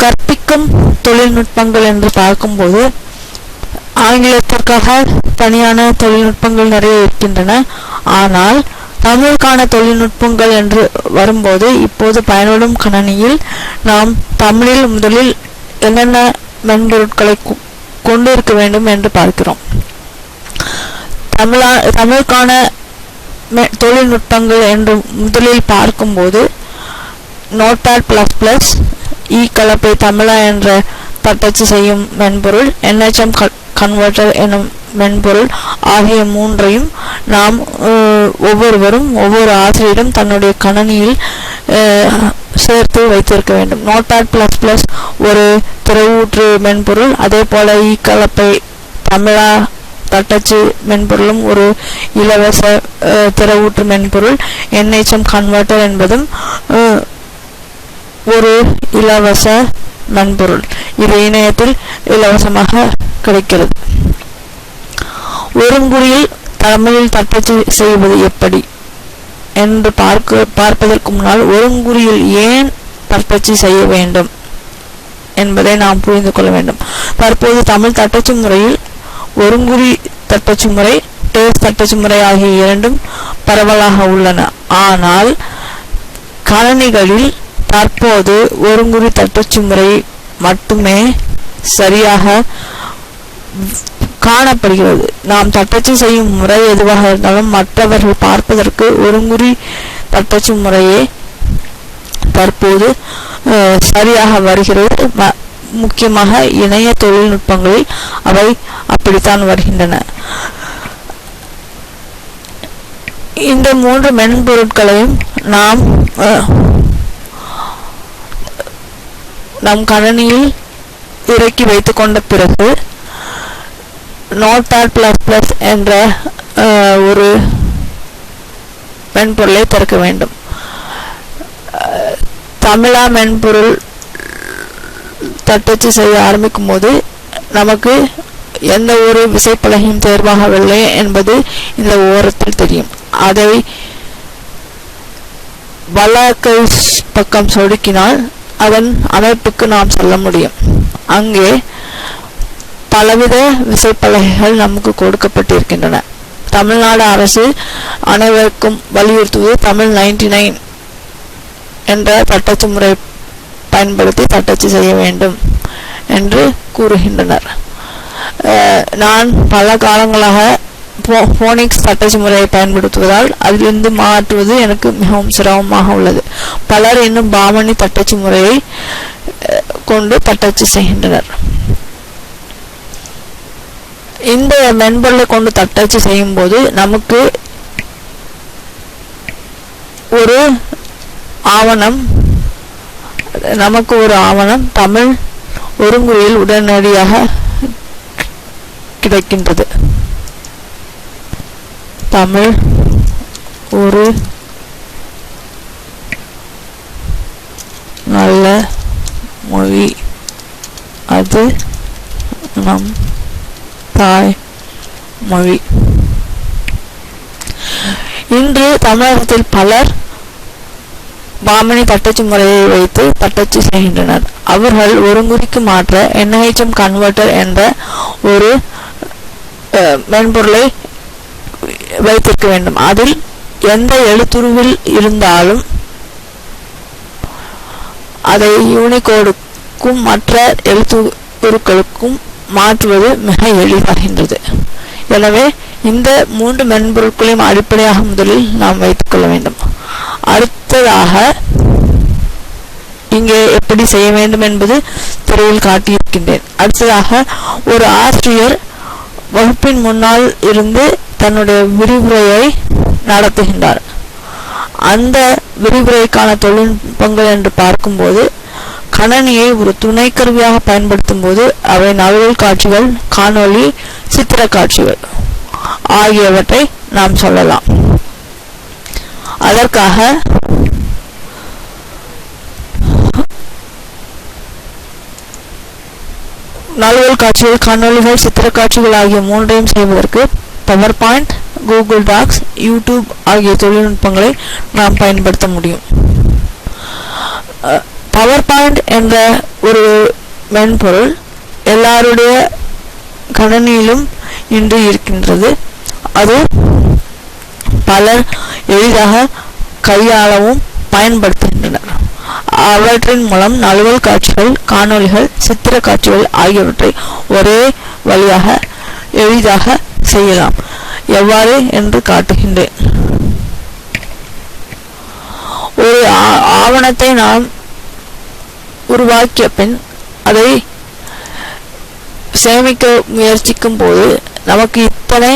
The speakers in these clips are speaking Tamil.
கற்பிக்கும் தொழில்நுட்பங்கள் என்று பார்க்கும்போது ஆங்கிலத்திற்காக தனியான தொழில்நுட்பங்கள் நிறைய இருக்கின்றன. ஆனால் தமிழுக்கான தொழில்நுட்பங்கள் என்று வரும்போது இப்போது பயன்படும் கணனியில் நாம் தமிழில் முதலில் என்னென்ன மென்பொருட்களை கொண்டு இருக்க வேண்டும் என்று பார்க்கிறோம். தமிழுக்கான தொழில்நுட்பங்கள் என்று முதலில் பார்க்கும்போது நோட்பேட்++, கலப்பை தமிழா என்ற தட்டச்சு செய்யும் மென்பொருள், NHM கன்வெர்ட்டர் எனும் மென்பொருள் ஆகிய மூன்றையும் நாம் ஒவ்வொருவரும் ஒவ்வொரு ஆசிரியரும் தன்னுடைய கணனியில் சேர்த்து வைத்திருக்க வேண்டும். நோட்பேட்++ ஒரு திரையூற்று மென்பொருள், அதே போல கலப்பை தமிழா தட்டச்சு மென்பொருளும் ஒரு இலவச திரையூற்று மென்பொருள். NHM கன்வெர்ட்டர் என்பதும் ஒரு இலவச மென்பொருள். இது இணையத்தில் இலவசமாக கிடைக்கிறது. ஒருங்குறியில் தமிழில் தட்டச்சு செய்வது எப்படி என்று பார்ப்பதற்கு முன்னால் ஒருங்குறியில் ஏன் தட்டச்சு செய்ய வேண்டும் என்பதை நாம் புரிந்து கொள்ள வேண்டும். தற்போது தமிழ் தட்டச்சு முறையில் ஒருங்குறி தட்டச்சு முறை, டேஸ் தட்டச்சு முறை ஆகிய இரண்டும் பரவலாக உள்ளன. ஆனால் கணனிகளில் தற்போது ஒருங்குறி தட்டச்சு முறை மட்டுமே சரியாக காணப்படுகிறது. நாம் தட்டச்சு செய்யும் முறை எதுவாக இருந்தாலும் மற்றவர்கள் பார்ப்பதற்கு ஒருங்குறி தட்டச்சு முறையே தற்போது சரியாக வருகிறது. முக்கியமாக இணைய தொழில்நுட்பங்களில் அவை அப்படித்தான் வருகின்றன. இந்த மூன்று மென்பொருட்களையும் நாம் நம் கணனியில் இறக்கி வைத்துக் கொண்ட பிறகு நோட்பேட்++ என்ற ஒரு மென்பொருளை திறக்க வேண்டும். தமிழா மென்பொருள் தட்டச்சு செய்ய ஆரம்பிக்கும் போது நமக்கு எந்த ஒரு விசைப்பலகையும் தேர்வாகவில்லை என்பது இந்த ஓரத்தில் தெரியும். அதை வலக்கை பக்கம் சொடுக்கினால் அதன் அமைப்புக்கு நாம் செல்ல முடியும். அங்கே பலவித விசைப்பலகைகள் நமக்கு கொடுக்கப்பட்டிருக்கின்றன. தமிழ்நாடு அரசு அனைவருக்கும் வலியுறுத்துவது தமிழ் 99 என்ற தட்டச்சு முறை பயன்படுத்தி தட்டச்சு செய்ய வேண்டும் என்று கூறுகின்றனர். நான் பல காலங்களாக போனிக்ஸ் தட்டச்சு முறையை பயன்படுத்துவதால் அதிலிருந்து மாற்றுவது எனக்கு மிகவும் சிரமமாக உள்ளது. பலர் இன்னும் பாமணி தட்டச்சு முறையை கொண்டு தட்டச்சு செய்கின்றனர். இந்த மென்பொருளை கொண்டு தட்டச்சு செய்யும் போது நமக்கு ஒரு ஆவணம் தமிழ் ஒருங்குறியில் உடனடியாக கிடைக்கின்றது. தமிழ் ஒரு நல்ல மொழி, அது நம் தாய் மொழி. இன்று தமிழகத்தில் பலர் பாமணி தட்டச்சு முறையை வைத்து தட்டச்சு செய்கின்றனர். அவர்கள் ஒருங்குறிக்கு மாற்ற NHM கன்வெர்ட்டர் என்ற ஒரு மென்பொருளை வைத்திருக்க வேண்டும். அதில் எந்த எழுத்துருவில் இருந்தாலும் அதை யூனிகோடுக்கும் மற்ற எழுத்துருக்களுக்கும் மாற்றுவது மிக எளிதாகின்றது. எனவே இந்த மூன்று மென்பொருட்களையும் அடிப்படையாக முதலில் நாம் வைத்துக் கொள்ள வேண்டும். அடுத்ததாக இங்கே எப்படி செய்ய வேண்டும் என்பது திரையில் காட்டியிருக்கின்றேன். அடுத்ததாக ஒரு ஆசிரியர் வகுப்பின் முன்னால் இருந்து தன்னுடைய விரிவுரையை நடத்துகின்றார். அந்த விரிவுரைக்கான தொழில்நுட்பங்கள் என்று பார்க்கும்போது கணனியை ஒரு துணை கருவியாக பயன்படுத்தும் போது அவை நகல் காட்சிகள், காணொளி, சித்திர காட்சிகள் ஆகியவற்றை நாம் சொல்லலாம். அதற்காக நகல் காட்சிகள், காணொளிகள், சித்திர காட்சிகள் ஆகிய மூன்றையும் செய்வதற்கு PowerPoint, Google Docs, YouTube ஆகிய தொழில்நுட்பங்களை நாம் பயன்படுத்த முடியும். PowerPoint பாயிண்ட் என்ற ஒரு மென்பொருள் எல்லாருடைய கணினியிலும் இன்று இருக்கின்றது. அது பலர் எளிதாக கையாளவும் பயன்படுத்துகின்றனர். அவற்றின் மூலம் நழுவல் காட்சிகள், காணொளிகள், சித்திர காட்சிகள் ஆகியவற்றை ஒரே வழியாக எளிதாக செய்யலாம். எவ்வாறு என்று காட்டுகின்றேன். ஒரு ஆவணத்தை நாம் உருவாக்கிய பின் அதை சேமிக்க முயற்சிக்கும் போது நமக்கு இத்தனை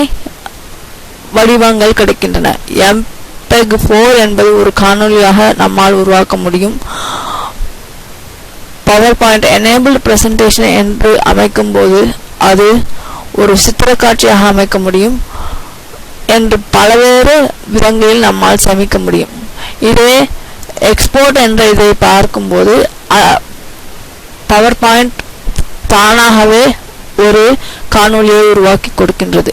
வடிவங்கள் கிடைக்கின்றன. MPEG-4 என்பது ஒரு காணொலியாக நம்மால் உருவாக்க முடியும். PowerPoint enabled presentation என்று அமைக்கும் போது அது ஒரு சித்திர காட்சியாக அமைக்க முடியும் என்று பல்வேறு விதங்களில் நம்மால் சேமிக்க முடியும். இதே எக்ஸ்போர்ட் என்ற இதை பார்க்கும்போது PowerPoint தானாகவே ஒரு காணொலியை உருவாக்கி கொடுக்கின்றது.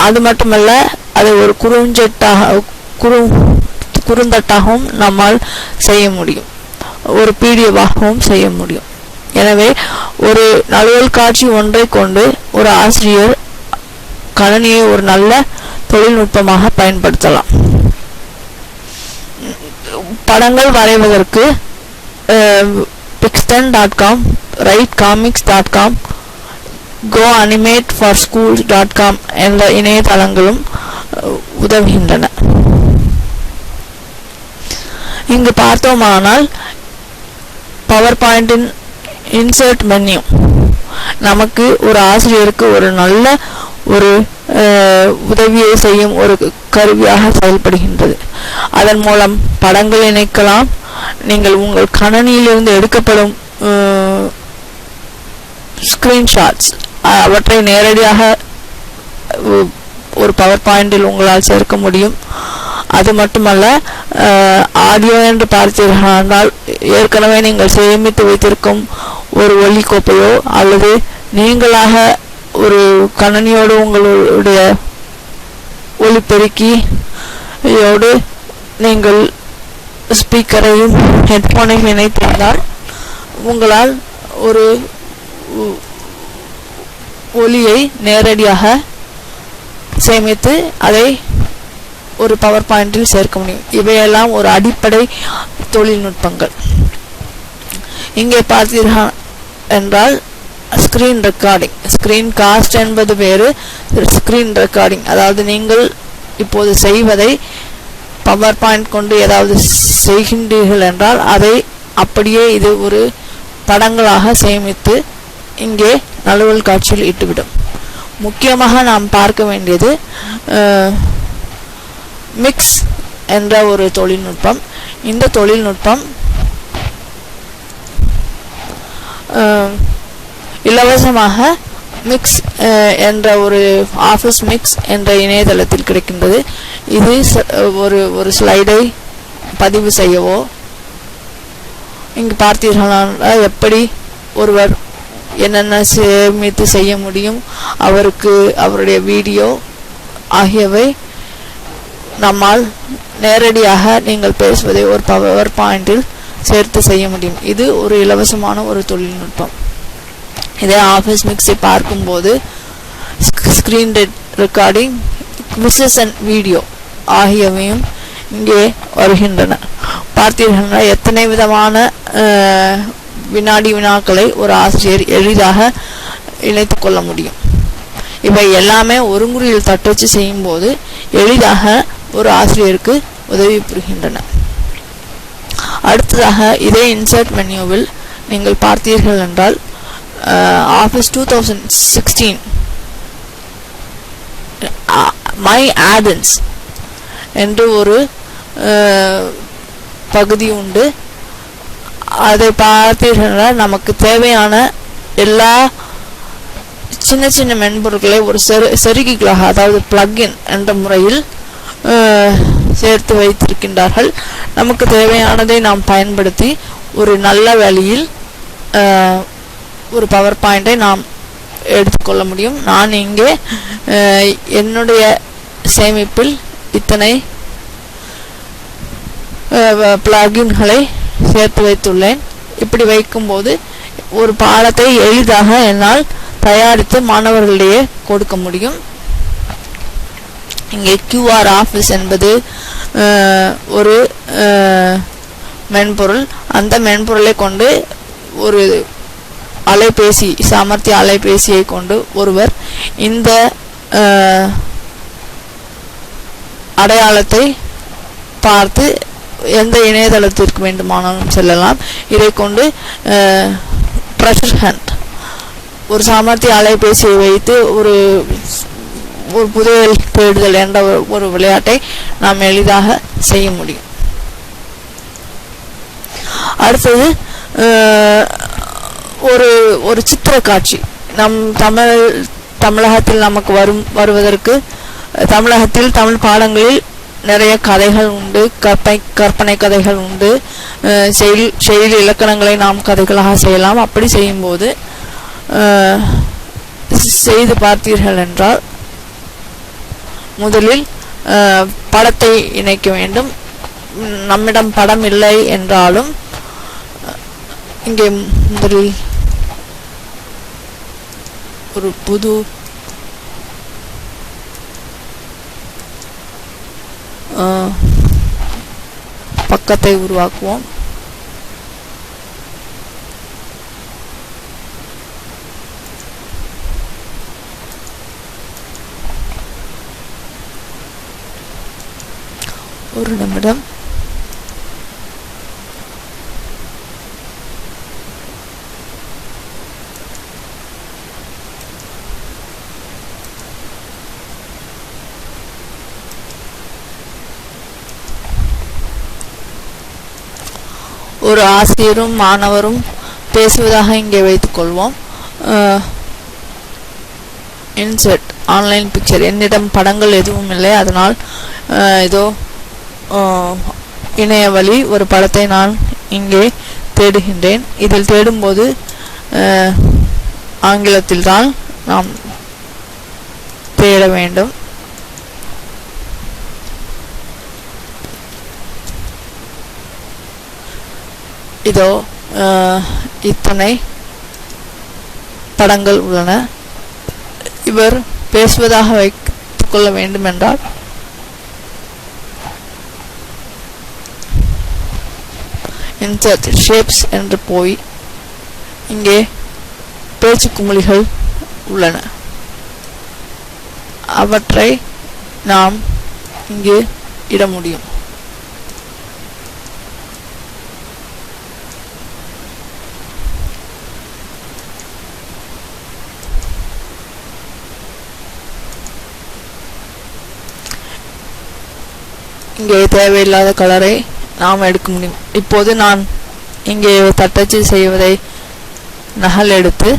அது மட்டுமல்ல, அதை ஒரு குறுந்தட்டாகவும் நம்மால் செய்ய முடியும், ஒரு PDF-ஆகவும் செய்ய முடியும். எனவே ஒரு நழுவல் காட்சி ஒன்றை கொண்டு ஒரு ஆசிரியர் கணினியை ஒரு நல்ல தொழில்நுட்பமாக பயன்படுத்தலாம். படங்கள் வரைவதற்கு pixten.com, writecomics.com, goanimateforschools.com என்ற இணையதளங்களும் உதவுகின்றன. இங்கு பார்த்தோமானால் PowerPoint-இன் இன்சர்ட் மெனு நமக்கு ஒரு ஆசிரியருக்கு ஒரு நல்ல ஒரு உதவியை செய்யும் ஒரு கருவியாக செயல்படுகின்றது. அதன் மூலம் படங்கள் இணைக்கலாம். நீங்கள் உங்கள் கணினியிலிருந்து எடுக்கப்படும் ஸ்கிரீன்ஷாட்ஸ் அவற்றை நேரடியாக ஒரு PowerPoint-இல் உங்களால் சேர்க்க முடியும். அது மட்டுமல்ல, ஆடியோ என்று பார்த்தீர்கள், ஏற்கனவே நீங்கள் சேமித்து வைத்திருக்கும் ஒரு ஒலி கோப்பையோ அல்லது நீங்களாக ஒரு கணினியோடு உங்களுடைய ஒலிபெருக்கியோடு நீங்கள் ஸ்பீக்கரையும் ஹெட்ஃபோனையும் இணைத்திருந்தால் உங்களால் ஒரு ஒலியை நேரடியாக சேமித்து அதை ஒரு PowerPoint-இல் சேர்க்க முடியும். இவையெல்லாம் ஒரு அடிப்படை தொழில்நுட்பங்கள். இங்கே பார்த்தீர்கள் என்றால் ஸ்கிரீன் ரெக்கார்டிங், ஸ்கிரீன் காஸ்ட் என்பது வேறு, ஸ்கிரீன் ரெக்கார்டிங் அதாவது நீங்கள் இப்போது செய்வதை PowerPoint கொண்டு ஏதாவது செய்கின்றீர்கள் என்றால் அதை அப்படியே இது ஒரு படங்களாக சேமித்து இங்கே நழுவல் காட்சியில் இட்டுவிடும். முக்கியமாக நாம் பார்க்க வேண்டியது மிக்ஸ் என்ற ஒரு தொழில்நுட்பம். இந்த தொழில்நுட்பம் இலவசமாக மிக்ஸ் என்ற ஒரு ஆஃபீஸ் மிக்ஸ் என்ற இணையதளத்தில் கிடைக்கின்றது. இது ஒரு ஸ்லைடை பதிவு செய்யவோ, இங்கு பார்த்தீர்களால் எப்படி ஒருவர் என்னென்ன சேமித்து செய்ய முடியும், அவருடைய வீடியோ ஆகியவை நம்மால் நேரடியாக நீங்கள் பேசுவதை ஒரு PowerPoint-இல் சேர்த்து செய்ய முடியும். இது ஒரு இலவசமான ஒரு தொழில்நுட்பம். இதே ஆஃபீஸ் மிக்ஸை பார்க்கும்போது screen recording, quizzes and video ஆகியவையும் இங்கே வருகின்றன. பார்த்தீர்கள் எத்தனை விதமான வினாக்களை ஒரு ஆசிரியர் எளிதாக இணைத்து கொள்ள முடியும். இவை எல்லாமே ஒருங்குறியில் தட்டச்சு செய்யும் போது எளிதாக ஒரு ஆசிரியருக்கு உதவி புரிகின்றன. அடுத்ததாக இதே இன்சர்ட் மெனுவில் நீங்கள் பார்த்தீர்கள் என்றால் ஆஃபீஸ் 2016 மை ஆடன்ஸ் என்று ஒரு பகுதி உண்டு. அதை பார்த்தீர்கள் நமக்கு தேவையான எல்லா சின்ன சின்ன மென்பொருட்களை ஒரு செருகிகளாக, அதாவது பிளக்இன் என்ற முறையில் சேர்த்து வைத்திருக்கின்றார்கள். நமக்கு தேவையானதை நாம் பயன்படுத்தி ஒரு நல்ல வழியில் ஒரு PowerPoint-ஐ நாம் எடுத்துக்கொள்ள முடியும். நான் இங்கே என்னுடைய சேமிப்பில் இத்தனை பிளகின்களை சேர்த்து வைத்துள்ளேன். இப்படி வைக்கும்போது ஒரு பாடத்தை எளிதாக என்னால் தயாரித்து மாணவர்களிடையே கொடுக்க முடியும். இங்கே QR ஆஃபீஸ் என்பது ஒரு மென்பொருள். அந்த மென்பொருளை கொண்டு ஒரு அலைபேசி, சாமர்த்திய அலைபேசியை கொண்டு ஒருவர் இந்த அடையாளத்தை பார்த்து எந்த இணையதளத்திற்கு வேண்டுமானாலும் செல்லலாம். இதை கொண்டு ட்ரெஷர் ஹண்ட், ஒரு சாமர்த்திய அலைபேசியை வைத்து ஒரு புதையல் தேடுதல் என்ற ஒரு விளையாட்டை நாம் எளிதாக செய்ய முடியும். அடுத்தது ஒரு சித்திர காட்சி. நம் தமிழகத்தில் நமக்கு வருவதற்கு தமிழகத்தில் தமிழ் பாடங்களில் நிறைய கதைகள் உண்டு, கற்பனை கதைகள் உண்டு, செயல் இலக்கணங்களை நாம் கதைகளாக செய்யலாம். அப்படி செய்யும்போது செய்து பார்த்தீர்கள் என்றால் முதலில் படத்தை இணைக்க வேண்டும். நம்மிடம் படம் இல்லை என்றாலும் இங்கே முதலில் ஒரு புது பக்கத்தை உருவாக்குவோம். ஒரு நிமிடம். ஒரு ஆசிரியரும் மாணவரும் பேசுவதாக இங்கே வைத்துக் கொள்வோம். Insert online picture. என்னிடம் படங்கள் எதுவும் இல்லை, அதனால் இதோ இணைய வழி ஒரு படத்தை நான் இங்கே தேடுகின்றேன். இதில் தேடும்போது ஆங்கிலத்தில் தான் நாம் தேட வேண்டும். இதோ இத்தனை படங்கள் உள்ளன. இவர் பேசுவதாக வைத்துக் கொள்ள வேண்டும் என்றால் இன்சர்ட் ஷேப்ஸ் என்று போய் இங்கே பேச்சு குமிழிகள் உள்ளன. அவற்றை நாம் இங்கு இட முடியும். இங்கே தேவையில்லாத கலரை நாம் எடுக்க முடியும். இப்போது நான் இங்கே தட்டச்சு செய்வதை நகல் எடுத்து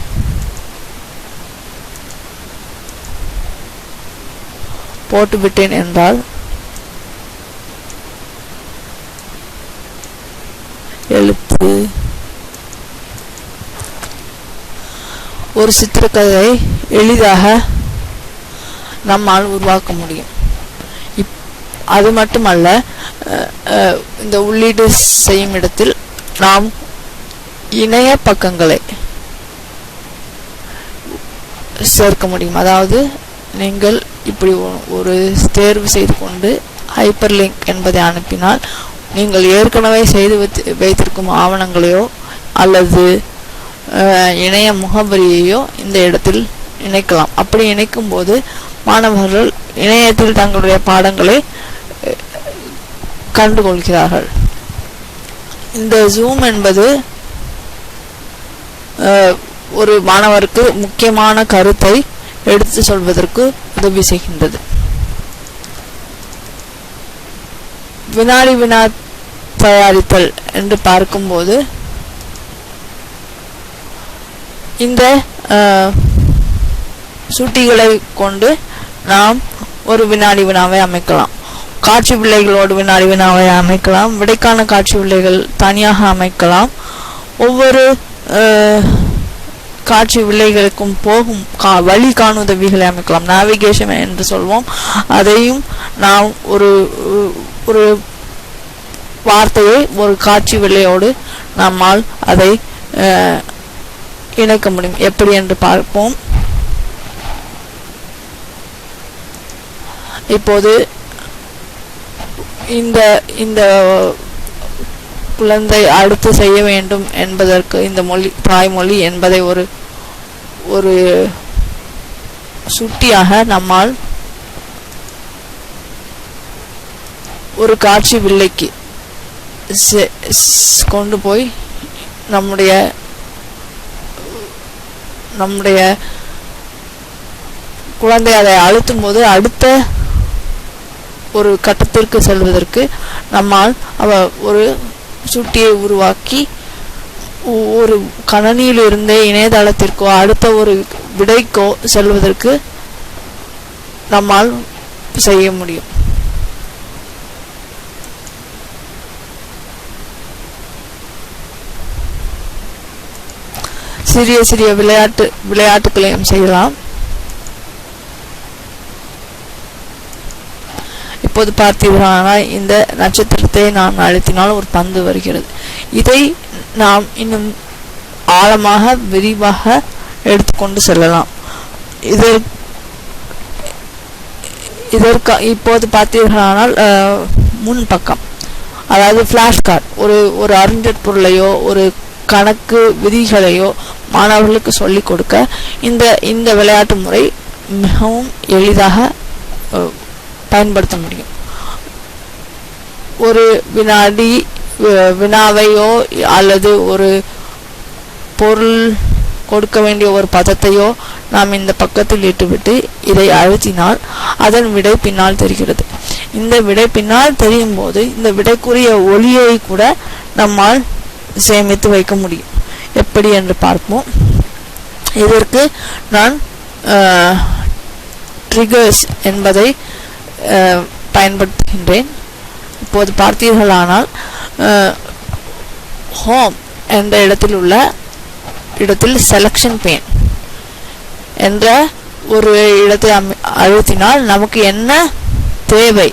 போட்டுவிட்டேன் என்றால் எழுத்து ஒரு சித்திரக்கதை எளிதாக நம்மால் உருவாக்க முடியும். அது மட்டுமல்ல, இந்த உள்ளீடு செய்யும் இடத்தில் நாம் இணைய பக்கங்களை சேர்க்க முடியும். அதாவது நீங்கள் இப்படி ஒரு தேர்வு செய்து கொண்டு ஹைப்பர் லிங்க் என்பதை அனுப்பினால் நீங்கள் ஏற்கனவே செய்து வைத்திருக்கும் ஆவணங்களையோ அல்லது இணைய முகவரியையோ இந்த இடத்தில் இணைக்கலாம். அப்படி இணைக்கும் போது மாணவர்கள் இணையத்தில் தங்களுடைய பாடங்களை கண்டுகொள்கிறார்கள். இந்த ஜூம் என்பது ஒரு மாணவருக்கு முக்கியமான கருத்தை எடுத்து சொல்வதற்கு உதவி செய்கின்றது. வினாடி வினா தயாரித்தல் என்று பார்க்கும்போது இந்த சுட்டிகளை கொண்டு நாம் ஒரு வினாடி வினாவை அமைக்கலாம். காட்சி பிள்ளைகளோடு வினாடி வினாவை அமைக்கலாம். விடைக்கான காட்சி பிள்ளைகள் தனியாக அமைக்கலாம். ஒவ்வொரு காட்சி வில்லைகளுக்கும் போகும் வழி காணுதவிகளை அமைக்கலாம். நேவிகேஷன் என்று சொல்வோம். அதையும் நாம் ஒரு வார்த்தையை ஒரு காட்சி வில்லையோடு நம்மால் அதை இணைக்க முடியும். எப்படி என்று பார்ப்போம். இப்போது இந்த குழந்தை அடுத்து செய்ய வேண்டும் என்பதற்கு இந்த மொழி தாய்மொழி என்பதை ஒரு சுட்டியாக நம்மால் ஒரு காட்சி வில்லைக்கு கொண்டு போய் நம்முடைய குழந்தை அதை அழுத்தும் போது அடுத்த ஒரு கட்டத்திற்கு செல்வதற்கு நம்மால் ஒரு சுட்டியை உருவாக்கி ஒரு கணனியிலிருந்தே இணையதளத்திற்கோ அடுத்த ஒரு விடைக்கோ செல்வதற்கு நம்மால் செய்ய முடியும். சிறிய சிறிய விளையாட்டுகளையும் செய்யலாம். இப்போது பார்த்தீர்களானால் இந்த நட்சத்திரத்தை நான் அழுத்தினால் ஒரு பந்து வருகிறது. இதை நாம் இன்னும் ஆழமாக விரிவாக எடுத்துக்கொண்டு செல்லலாம். இதற்கு இப்போது பார்த்தீர்களானால் முன்பக்கம், அதாவது ஃபிளாஷ் கார்டு, ஒரு அறிஞர் பொருளையோ ஒரு கணக்கு விதிகளையோ மாணவர்களுக்கு சொல்லிக் கொடுக்க இந்த விளையாட்டு முறை மிகவும் எளிதாக பயன்படுத்த முடியும். ஒரு வினாவையோ அல்லது ஒரு பொருள் கொடுக்க வேண்டிய ஒரு பதத்தையோ நாம் இந்த பக்கத்தில் இட்டுவிட்டு இதை அழுத்தினால் அதன் விடை பின்னால் தெரிகிறது. இந்த விடை பின்னால் தெரியும் போது இந்த விடைக்குரிய ஒளியை கூட நம்மால் சேமித்து வைக்க முடியும். எப்படி என்று பார்ப்போம். இதற்கு நான் ட்ரிகர்ஸ் என்பதை பயன்படுத்துகின்றேன். இப்போது பார்த்தீர்களானால் ஹோம் என்ற இடத்தில் செலக்ஷன் பேன் என்ற ஒரு இடத்தை அழுத்தினால் நமக்கு என்ன தேவை,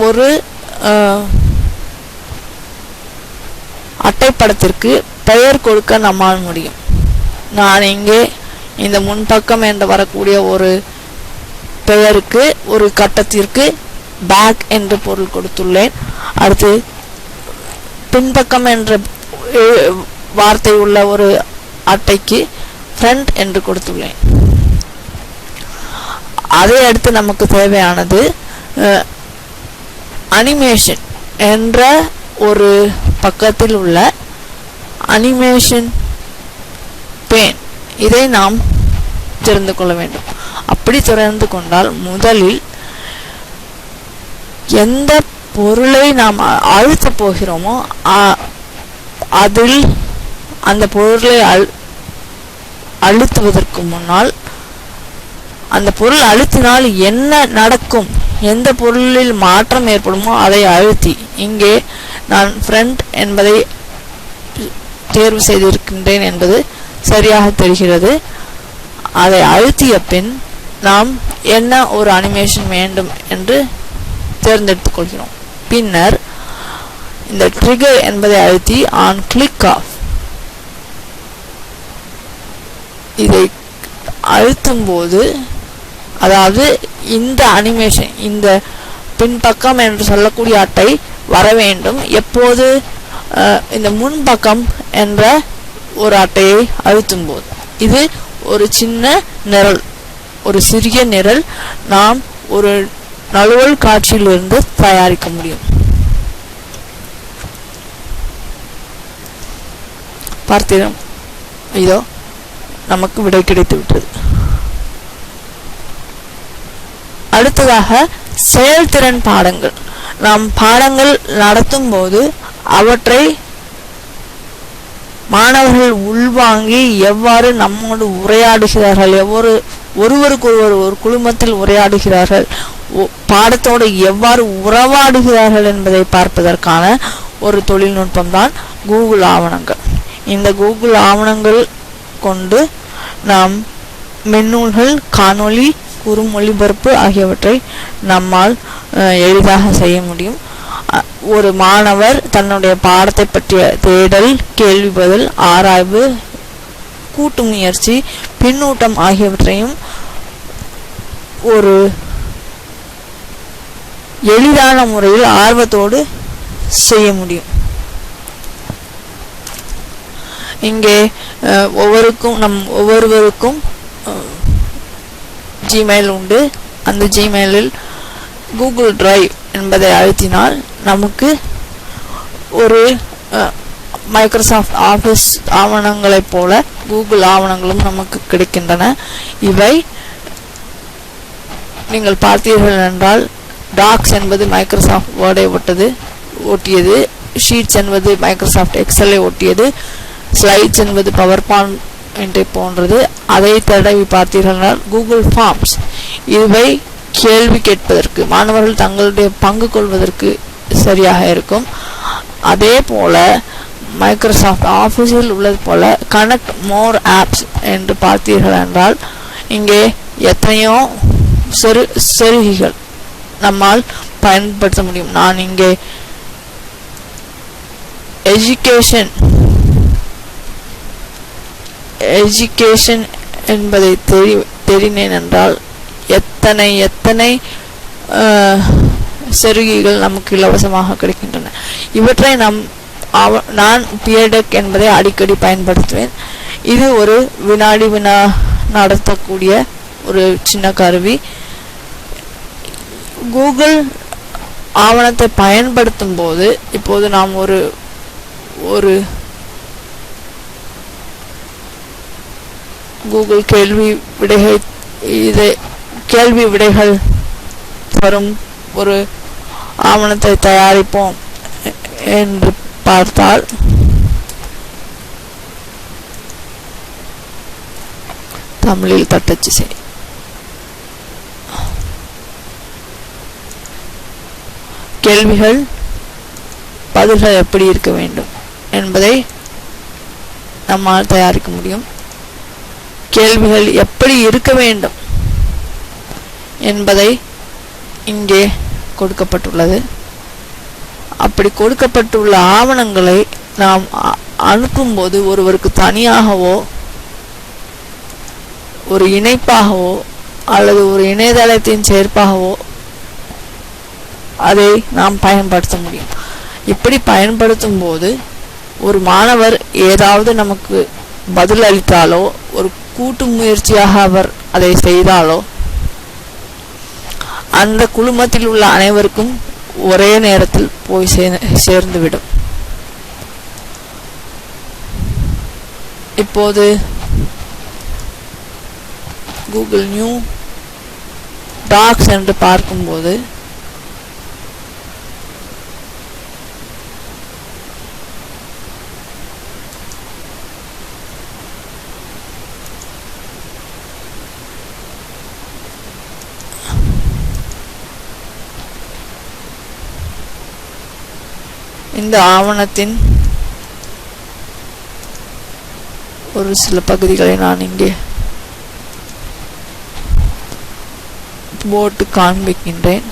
ஒரு அட்டைப்படத்திற்கு பெயர் கொடுக்க நம்மால் முடியும். நான் இங்கே இந்த முன்பக்கம் என்று வரக்கூடிய ஒரு பெயருக்கு ஒரு கட்டத்திற்கு பேக் என்று பொருள் கொடுத்துள்ளேன். அடுத்து பின்பக்கம் என்ற வார்த்தை உள்ள ஒரு அட்டைக்கு ஃப்ரண்ட் என்று கொடுத்துள்ளேன். அதை அடுத்து நமக்கு தேவையானது அனிமேஷன் என்ற ஒரு பக்கத்தில் உள்ள அனிமேஷன் பேன். இதை நாம் தெரிந்து கொள்ள வேண்டும். அப்படி தெரிந்து கொண்டால் முதலில் எந்த பொருளை நாம் அழுத்த போகிறோமோ அதில் அந்த பொருளை அழுத்துவதற்கு முன்னால் அந்த பொருள் அழுத்தினால் என்ன நடக்கும், எந்த பொருளில் மாற்றம் ஏற்படுமோ அதை அழுத்தி, இங்கே நான் ஃப்ரண்ட் என்பதை தேர்வு செய்திருக்கின்றேன் என்பது சரியாக தெரிகிறது. அதை அழுத்திய பின் நாம் என்ன ஒரு அனிமேஷன் வேண்டும் என்று தேர்ந்தெடுத்துக் கொள்கிறோம். பின்னர் இந்த ட்ரிகர் என்பதை அழுத்தி ஆன் கிளிக் ஆஃப் இதை அழுத்தும் போது, அதாவது இந்த அனிமேஷன் இந்த பின்பக்கம் என்று சொல்லக்கூடிய அட்டை வர வேண்டும். எப்போது இந்த முன்பக்கம் என்ற ஒரு அட்டையை அழுத்தும் போது. இது ஒரு சின்ன நிரல், ஒரு சிறிய நிரல் நாம் ஒரு நழுவல் காட்சியிலிருந்து தயாரிக்க முடியும். பார்த்தீர்கள், இதோ நமக்கு விடை கிடைத்து விட்டது. அடுத்ததாக செயல்திறன் பாடங்கள். நாம் பாடங்கள் நடத்தும் போது அவற்றை மாணவர்கள் உள்வாங்கி எவ்வாறு நம்மோடு உரையாடுகிறார்கள், ஒருவருக்கொருவர் ஒரு குழுமத்தில் உரையாடுகிறார்கள், பாடத்தோடு எவ்வாறு உறவாடுகிறார்கள் என்பதை பார்ப்பதற்கான ஒரு தொழில்நுட்பம் தான் கூகுள் ஆவணங்கள். இந்த கூகுள் ஆவணங்கள் கொண்டு நாம் மின்னூல்கள், காணொளி, குறுமொழிபரப்பு ஆகியவற்றை நம்மால் எளிதாக செய்ய முடியும். ஒரு மாணவர் தன்னுடைய பாடத்தை பற்றிய தேடல், கேள்வி பதில், ஆராய்வு, கூட்டு முயற்சி, பின்னூட்டம் ஆகியவற்றையும் ஒரு எளிதான முறையில் ஆர்வத்தோடு செய்ய முடியும். இங்கே ஒவ்வொருவருக்கும் ஜிமெயில் உண்டு. அந்த ஜிமெயிலில் கூகுள் டிரைவ் என்பதை அழுத்தினால் நமக்கு ஒரு மைக்ரோசாஃப்ட் ஆஃபீஸ் ஆவணங்களைப் போல கூகுள் ஆவணங்களும் நமக்கு கிடைக்கின்றன. இவை நீங்கள் பார்த்தீர்கள் என்றால், டாக்ஸ் என்பது மைக்ரோசாஃப்ட் வேர்டை ஒட்டியது, ஷீட்ஸ் என்பது மைக்ரோசாஃப்ட் எக்ஸலை ஒட்டியது, ஸ்லைட்ஸ் என்பது பவர் பாயிண்டை போன்றது. அதை தடவி பார்த்தீர்கள் என்றால் கூகுள் ஃபார்ம்ஸ். இவை கேள்வி கேட்பதற்கு, மாணவர்கள் தங்களுடைய பங்கு கொள்வதற்கு சரியாக இருக்கும். அதே போல மைக்ரோசாஃப்ட் ஆஃபீஸில் உள்ளது போல கனெக்ட் மோர் ஆப்ஸ் என்று பார்த்தீர்கள் என்றால், இங்கே எத்தனையோ செருகிகள் நம்மால் பயன்படுத்த முடியும். நான் இங்கே எஜுகேஷன் என்பதை தெரிந்தேன் என்றால் எத்தனை செருகிகள் நமக்கு இலவசமாக கிடைக்கின்றன. இவற்றை நான் பியடெக் என்பதை அடிக்கடி பயன்படுத்துவேன். இது ஒரு வினாடி வினா நடத்தக்கூடிய ஒரு சின்ன கருவி. கூகுள் ஆவணத்தை பயன்படுத்தும் போது, இப்போது நாம் ஒரு கூகுள் கேள்வி விடைகள் வரும் ஒரு ஆவணத்தை தயாரிப்போம் என்று பார்த்தால், தமிழில் தட்டச்சு செய். கேள்விகள் பதில்கள் எப்படி இருக்க வேண்டும் என்பதை நம்மால் தயாரிக்க முடியும். கேள்விகள் எப்படி இருக்க வேண்டும் என்பதை இங்கே கொடுக்கப்பட்டுள்ளது. அப்படி கொடுக்கப்பட்டுள்ள ஆவணங்களை நாம் அனுப்பும்போது ஒருவருக்கு தனியாகவோ ஒரு இணைப்பாகவோ அல்லது ஒரு இணையதளத்தின் சேர்ப்பாகவோ அதை நாம் பயன்படுத்த முடியும். இப்படி பயன்படுத்தும் போது ஒரு மாணவர் ஏதாவது நமக்கு பதில் அளித்தாலோ, ஒரு கூட்டு முயற்சியாக அவர் அதை செய்தாலோ, அந்த குழுமத்தில் உள்ள அனைவருக்கும் ஒரே நேரத்தில் போய் சேர்ந்துவிடும். இப்போது கூகுள் நியூ டாக்ஸ் என்று பார்க்கும்போது இந்த ஆவணத்தின் ஒரு சில பகுதிகளை நான் இங்கே போட்டு காண்பிக்கின்றேன்.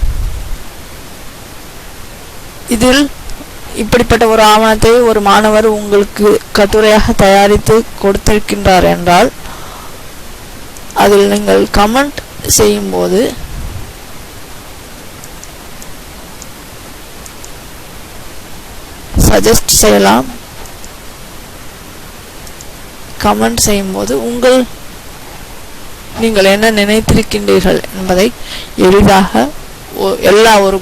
இதில் இப்படிப்பட்ட ஒரு ஆவணத்தை ஒரு மாணவர் உங்களுக்கு கட்டுரையாக தயாரித்து கொடுத்திருக்கின்றார் என்றால், அதில் நீங்கள் கமெண்ட் செய்யும்போது சஜஸ்ட் செய்யலாம். கமெண்ட் செய்யும்போது நீங்கள் என்ன நினைத்திருக்கின்றீர்கள் என்பதை எளிதாக ஒரு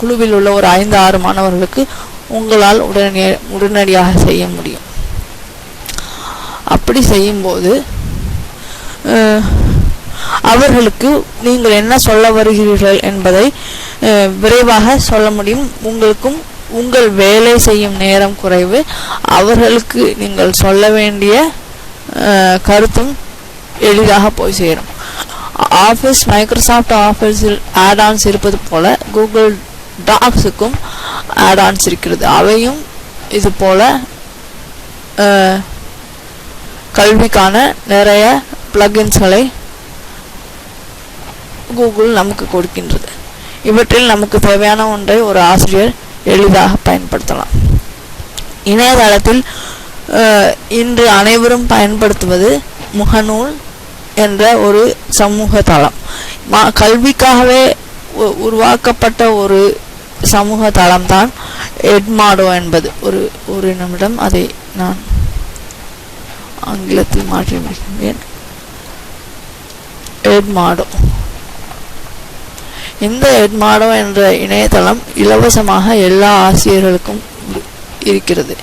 குழுவில் உள்ள ஒரு 5-6 மாணவர்களுக்கு உங்களால் உடனடியாக செய்ய முடியும். அப்படி செய்யும்போது அவர்களுக்கு நீங்கள் என்ன சொல்ல வருகிறீர்கள் என்பதை விரைவாக சொல்ல முடியும். உங்கள் வேலை செய்யும் நேரம் குறைவு. அவர்களுக்கு நீங்கள் சொல்ல வேண்டிய கருத்தும் எளிதாக போய் சேரும். மைக்ரோசாஃப்ட் ஆஃபீஸில் ஆட்-ஆன்ஸ் இருப்பது போல கூகுள் டாக்ஸுக்கும் ஆட்-ஆன்ஸ் இருக்கிறது. அவையும் இது போல கல்விக்கான நிறைய பிளகின்ஸ்களை கூகுள் நமக்கு கொடுக்கின்றது. இவற்றில் நமக்கு தேவையான ஒன்றை ஒரு ஆசிரியர் எளிதாக பயன்படுத்தலாம். இணையதளத்தில் இன்று அனைவரும் பயன்படுத்துவது முகநூல் என்ற ஒரு சமூக தளம். கல்விக்காகவே உருவாக்கப்பட்ட ஒரு சமூக தளம்தான் எட்மாடோ என்பது. ஒரு நிமிடம், அதை நான் ஆங்கிலத்தில் மாற்றி முடிக்கின்றேன். எட்மாடோ. இந்த எட்மாடோ என்ற இணையதளம் இலவசமாக எல்லா ஆசிரியர்களுக்கும் இருக்கிறது.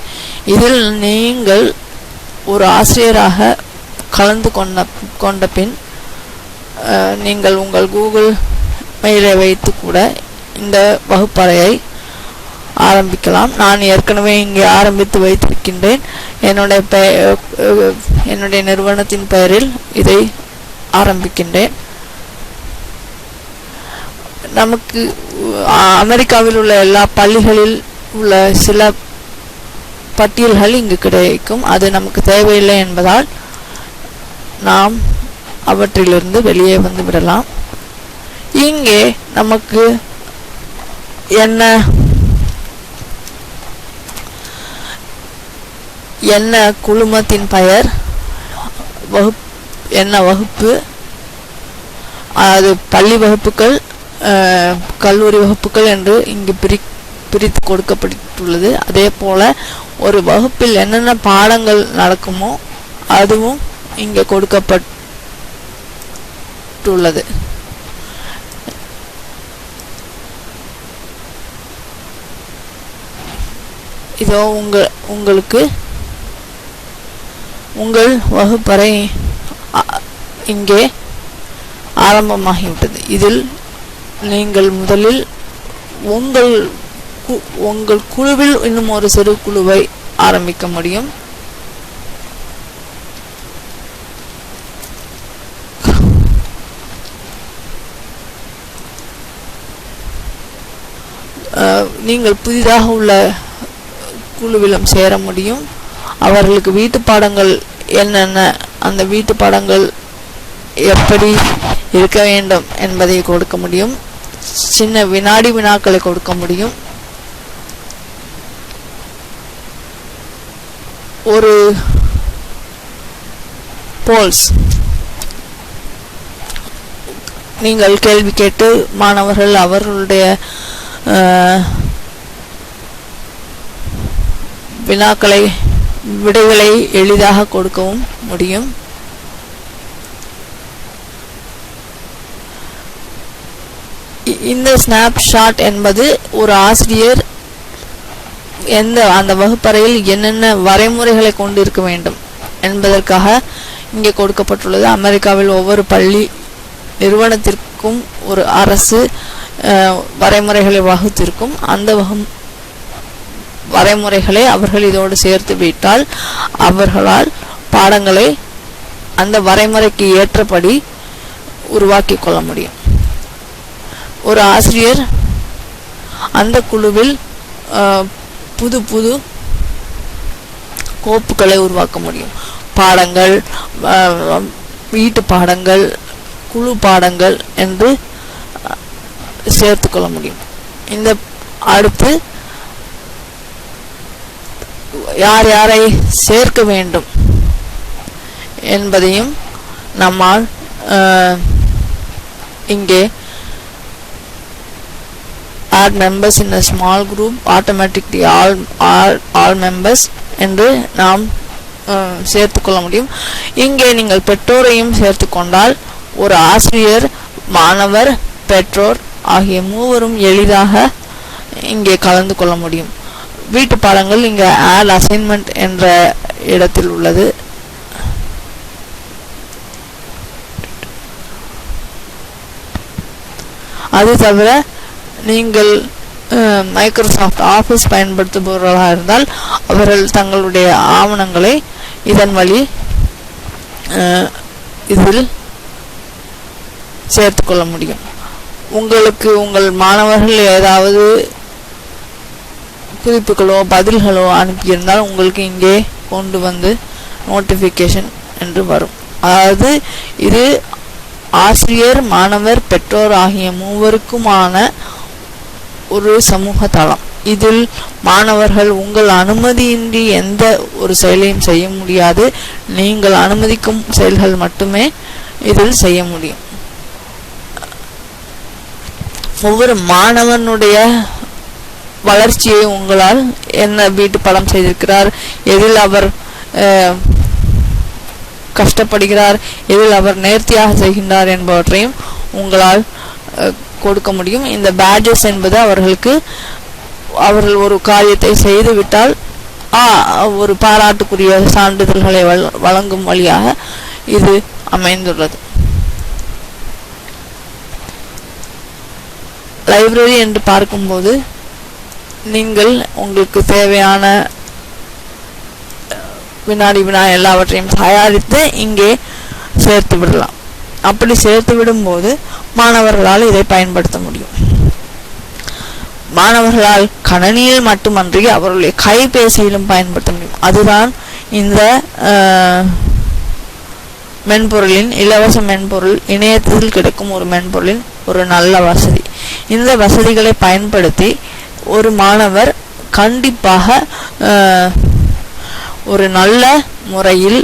இதில் நீங்கள் ஒரு ஆசிரியராக கலந்து கொண்ட பின் நீங்கள் உங்கள் கூகுள் மெயிலை வைத்து கூட இந்த வகுப்பறையை ஆரம்பிக்கலாம். நான் ஏற்கனவே இங்கே ஆரம்பித்து வைத்திருக்கின்றேன். என்னுடைய நிறுவனத்தின் பெயரில் இதை ஆரம்பிக்கின்றேன். நமக்கு அமெரிக்காவில் உள்ள எல்லா பள்ளிகளில் உள்ள சில பட்டியல்கள் இங்கு கிடைக்கும். அது நமக்கு தேவையில்லை என்பதால் நாம் அவற்றிலிருந்து வெளியே வந்து விடலாம். இங்கே நமக்கு என்ன குழுமத்தின் பெயர், என்ன வகுப்பு, அது பள்ளி வகுப்புகள், கல்லூரி வகுப்புகள் என்று இங்கு பிரித்து கொடுக்கப்பட்டுள்ளது. அதே போல ஒரு வகுப்பில் என்னென்ன பாடங்கள் நடக்குமோ அதுவும் இங்கே கொடுக்கப்பட்டுள்ளது. இதோ உங்களுக்கு உங்கள் வகுப்பறை இங்கே ஆரம்பமாகிவிட்டது. இதில் நீங்கள் முதலில் உங்கள் குழுவில் இன்னும் ஒரு சிறு குழுவை ஆரம்பிக்க முடியும். நீங்கள் புதிதாக உள்ள குழுவிலும் சேர முடியும். அவர்களுக்கு வீட்டு பாடங்கள் என்னென்ன, அந்த வீட்டு பாடங்கள் எப்படி இருக்க வேண்டும் என்பதை கொடுக்க முடியும். சின்ன வினாடி வினாக்களை கொடுக்க முடியும். ஒரு போல்ஸ் நீங்கள் கேள்வி கேட்டு மாணவர்கள் அவர்களுடைய விடைகளை எளிதாக கொடுக்கவும் முடியும். இந்த ஸ்னாப்ஷாட் என்பது ஒரு ஆசிரியர் அந்த வகுப்பறையில் என்னென்ன வரைமுறைகளை கொண்டிருக்க வேண்டும் என்பதற்காக இங்கே கொடுக்கப்பட்டுள்ளது. அமெரிக்காவில் ஒவ்வொரு பள்ளி நிறுவனத்திற்கும் ஒரு அரசு வரைமுறைகளை வகுத்திருக்கும். அந்த வரைமுறைகளை அவர்கள் இதோடு சேர்த்து விட்டால் அவர்களால் பாடங்களை அந்த வரைமுறைக்கு ஏற்றபடி உருவாக்கி கொள்ள முடியும். ஒரு ஆசிரியர் அந்த குழுவில் புது புது கோப்புகளை உருவாக்க முடியும். பாடங்கள், வீட்டு பாடங்கள், குழு பாடங்கள் என்று சேர்த்து கொள்ள முடியும். இந்த அடுத்து யார் யாரை சேர்க்க வேண்டும் என்பதையும் நம்மால் இங்கே add members in a small group, automatically all members என்று நாம் சேர்த்து கொள்ள முடியும். இங்கே நீங்கள் பெற்றோரையும் சேர்த்து கொண்டால் ஒரு ஆசிரியர், மாணவர், பெற்றோர் ஆகிய மூவரும் எளிதாக இங்கே கலந்து கொள்ள முடியும். வீட்டு பாடங்கள் இங்கே ஆட் அசைன்மெண்ட் என்ற இடத்தில் உள்ளது. அது தவிர நீங்கள் மைக்ரோசாஃப்ட் ஆஃபீஸ் பயன்படுத்துபவர்களாக இருந்தால் அவர்கள் தங்களுடைய ஆவணங்களை இதன் வழி இதில் சேர்த்து கொள்ள முடியும். உங்களுக்கு உங்கள் மாணவர்கள் ஏதாவது குறிப்புகளோ பதில்களோ அனுப்பியிருந்தால் உங்களுக்கு இங்கே கொண்டு வந்து நோட்டிஃபிகேஷன் என்று வரும். அதாவது இது ஆசிரியர், மாணவர், பெற்றோர் ஆகிய மூவருக்குமான ஒரு சமூக தளம். இதில் மாணவர்கள் உங்கள் அனுமதியின்றி எந்த ஒரு செயலையும் செய்ய முடியாது. நீங்கள் அனுமதிக்கும் செயல்கள் மட்டுமே இதில் செய்ய முடியும். ஒவ்வொரு மாணவனுடைய வளர்ச்சியை உங்களால் என்ன வீட்டு படம் செய்திருக்கிறார், எதில் அவர் கஷ்டப்படுகிறார், எதில் அவர் நேர்த்தியாக செய்கின்றார் என்பவற்றையும் உங்களால் கொடுக்க முடியும். இந்த பேட்ஜஸ் என்பது அவர்கள் ஒரு காரியத்தை செய்துவிட்டால் ஒரு பாராட்டுக்குரிய சான்றிதழ்களை வழங்கும் வழியாக இது அமைந்துள்ளது. லைப்ரரி என்று பார்க்கும்போது நீங்கள் உங்களுக்கு தேவையான வினாடி வினா எல்லாவற்றையும் தயாரித்து இங்கே சேர்த்து விடலாம். அப்படி சேர்த்து விடும்போது மாணவர்களால் இதை பயன்படுத்த முடியும். மாணவர்களால் கணினியில் மட்டுமன்றி அவர்களுடைய கைபேசியிலும் பயன்படுத்த முடியும். அதுதான் இந்த மென்பொருளின், இலவச மென்பொருள், இணையத்தில் கிடைக்கும் ஒரு மென்பொருளின் ஒரு நல்ல வசதி. இந்த வசதிகளை பயன்படுத்தி ஒரு மாணவர் கண்டிப்பாக ஒரு நல்ல முறையில்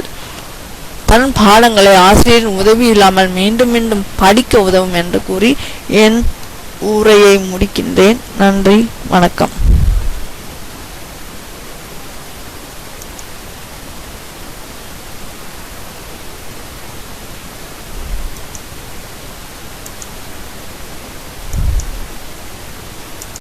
தன் பாடங்களை ஆசிரியரின் உதவி இல்லாமல் மீண்டும் மீண்டும் படிக்க உதவும் என்று கூறி என் உரையை முடிக்கின்றேன். நன்றி, வணக்கம்.